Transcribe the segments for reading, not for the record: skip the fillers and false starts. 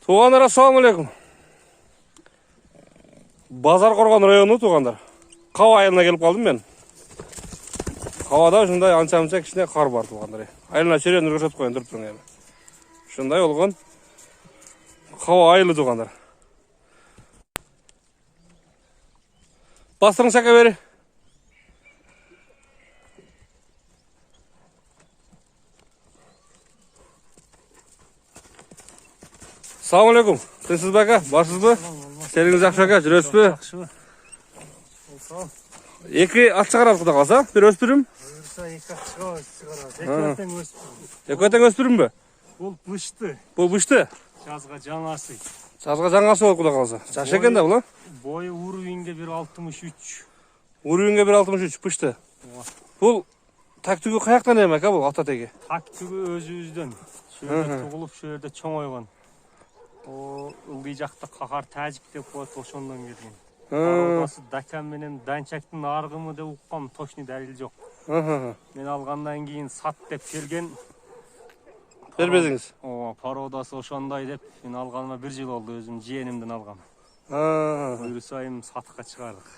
Туғандар, ассалаумалейкум. Базар Қорған районы туғандар. Қава айылына келіп қалдым мен. Қавада шындай анша-мұнша кішіне қар бар туғандар. Айылына шерені көрсетіп қойын тұрып тұрың әмі. Шындай олған қава айылы туғандар. Бастырың сәке бері. Ассалаумалейкум. Сенсіз бәка, барсыз бі? Серіңіз жақшы әке, жүресіз бі? Екі ат шығарады құда қалса, бір өспірім? Екі ат шығарады, екі өтен өспірім бі? Бұл бұшты. Бұл бұшты? Жазға жаңасы. Жазға жаңасы ол құда қалса. Жаш екен де бұл, бойы уровеньге 1.63. Уровеньге 1.63 бұшты. Бұл тәктігі қаяқтан емек, бұл ата-теге? Тәктігі өзімізден. Шөлде тұғылып, шөлде чоң ойған. Ылғи жақта қақар тәжік деп қойды, ошондан келген. Ародасы дәкән менен дәнчәктің арғымы деп ұққам, точны дәлел жоқ. Мен алғандан кейін сат деп келген. Бербедіңіз? Пародасы ошондай деп, мен алғаныма 1 жыл oldu, өзім жиенімден алғам. Бұйырсайым сатыққа шығардық.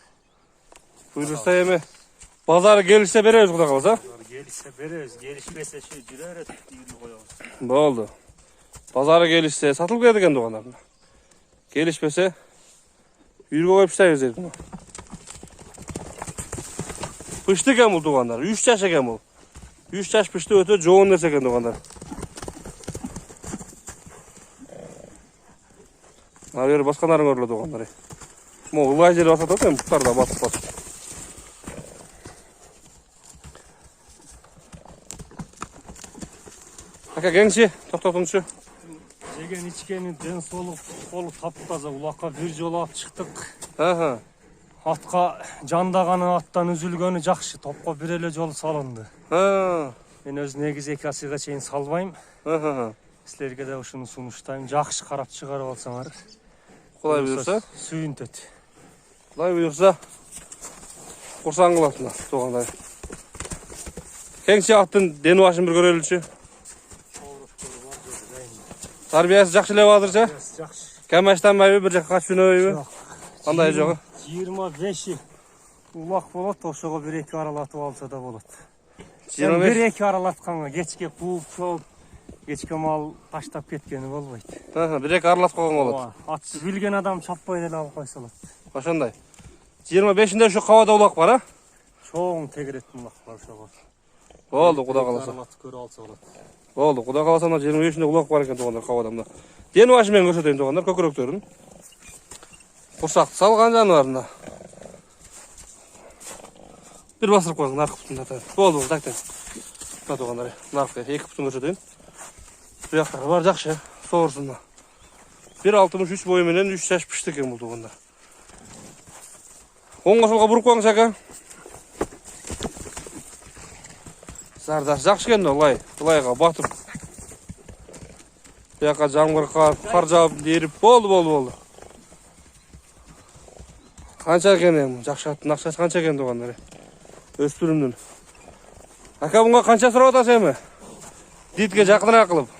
Бұйырсай еме, базары келішсе береміз құда қалса? Келішсе береміз, келішпесе жүрер еді, қоямыз. Болды. Bazarı gelişse satılıp geldi kendi oğlanlarına. Gelişmese yürü koyup işler dedi bunu. Pıştı kem oldu oğlanlar. 3 yaş kem oldu. 3 yaş pıştı öte çoğun nerse kendi oğlanlar. Narıyorum başkanların örlüdü oğlanları. Ama ılay jeli basat atayım muhtar da batıp batıp. Aka gençi, toxtatыңызшы. Жеген içkeni den soluk қолы тап-таза улаққа 1 жол алып шықтық. Атқа жандағаны аттан үзілгені жақшы, топқа бір еле жол салынды. Мен өз негіз екасыға чейін салбайым. Сілерге де ушуну сунуштайым. Жақшы қарап шығарып алсаңар. Құлай бұйырса? Сүйін төт. Құлай бұйырса? Құрсан қыласына тоғандай. Кеңші аттың дені башын бір көреліші? Tarbiyesi жақшылап адырша? Жақшы. Кәмәштан бәйбі бір жаққа қашын өйбі? Қандай жоғы? 25-і улақ болады, ошоға 1-2 аралатып алса да болады. 25? 1-2 аралатқанға, кечке қуып, шоп, кечке мал таштап кеткені болбайды. 1-2 аралатып қойған болады. Атты білген адам чаппай деле алып қойса болады. Қашандай? 25-інде ұшы қауада улақ бар, а? Чоң тегіреттің улақ бар ошоға. Болды, құда қаласа. Болды, құда қаласана 25-інде ұлақ бар екен туғандар қауадамда. Дені башымен көрсетейін туғандар, көкіректерін. Құрсақты салған жануарында. Bir basырып қойың, нарқы бұтын жатайын. Болды, тәктен. Бұна туғандар, нарқы 2 бұтын көрсетейін. Бұяқтары бар жақшы, соғырсында. 1.63 бойыменен 3 яш пішті екен бұл туғандар. Оңға солға бұрып қойың шака. Зардаш жақшы кенді ұлайға батып. Бұяққа жаңбыр қар жауып еріп болды. Қанша екен жақшы аттың ақшасы қанша екен туғандар? Өспірімнің. Ака бұнға қанша сұрап атасы емі? Дейтке жақынырақ қылып.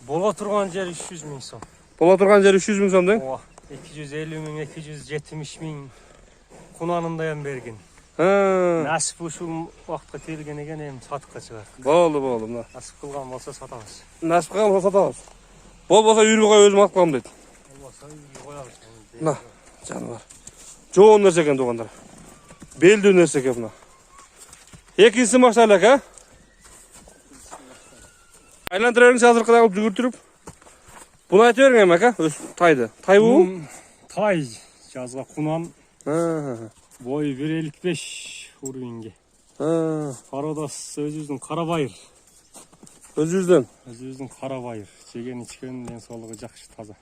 Бола тұрған жер 300 мың сом. Бола тұрған жер 300 мың сом дең? 250 мың, 270 мың құнанындайын берген. Нәсіп ұшыл уақытқа келген екен ем сатыққа шығардық. Болды. Нәсіп қылған болса сатамыз. Нәсіп қылған болса сатамыз. Болса үйірге қой өзім атып қалым дейді. Болса үйірге қоямыз. На, жануар. Жоғын нәрсе екен туғандар. Белді нәрсе екен бұна. Екіншісі машалак, а? Айландырарыңыз азырқыда алып жүгіртіріп. Бұны айты берің әмәк, а? Тайды. Тай бұл? Тай. Жазға құнан. Бойы 1.55 уровеньге. Пародасы өзіміздің қарабайыр. Өзіміздің? Өзіміздің қарабайыр. Жеген ішкеннен солығы жақшы таза.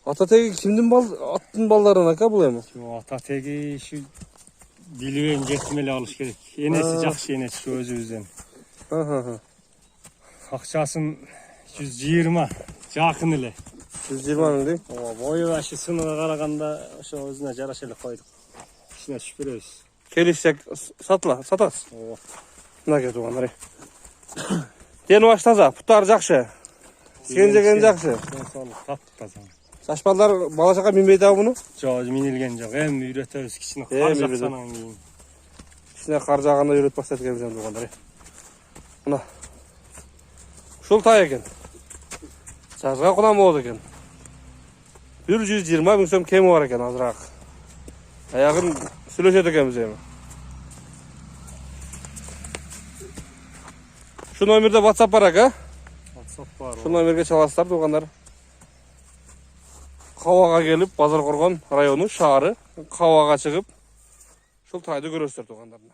Ата-теги кімдің аттың балдарынан ака бұл әмі? Ата-теги шу билбейм жетмеле алыш керек. Енесі жақшы енесі шу өзімізден. Ақшасын 120 жақын еле. 120 мың дейм? Бойы әші сыныға қарағанда өзіне жарашелі қойдық. İçine şüpheyiz. Gelişecek satas. Ne geldi onları? Deni baş taza, putlar jakşı. Içken жеген жақсы. Денсаулық таптаза. Жаш балдар бала шаға минбейді ау бұны? Жоқ, минилген жоқ. Эми үйрөтөбүз кичине Эми кар үйрөтөбүз. жаксанан кийин. Кішкене қар жағанда үйретіп бастады екен туғандар. Мына ушул тай екен. Жазға құнан болады екен. 120 мың сом кемі бар екен азырақ. Аяғын сүйлөшеді екенбіз эми. Şu номерде WhatsApp бар екен. WhatsApp бар. Şu номерге чаласыздар туғандар. Қауаға келіп, Базарқорған району, шаары, Қауаға шығып, шул тайды көресіздер туғандарына.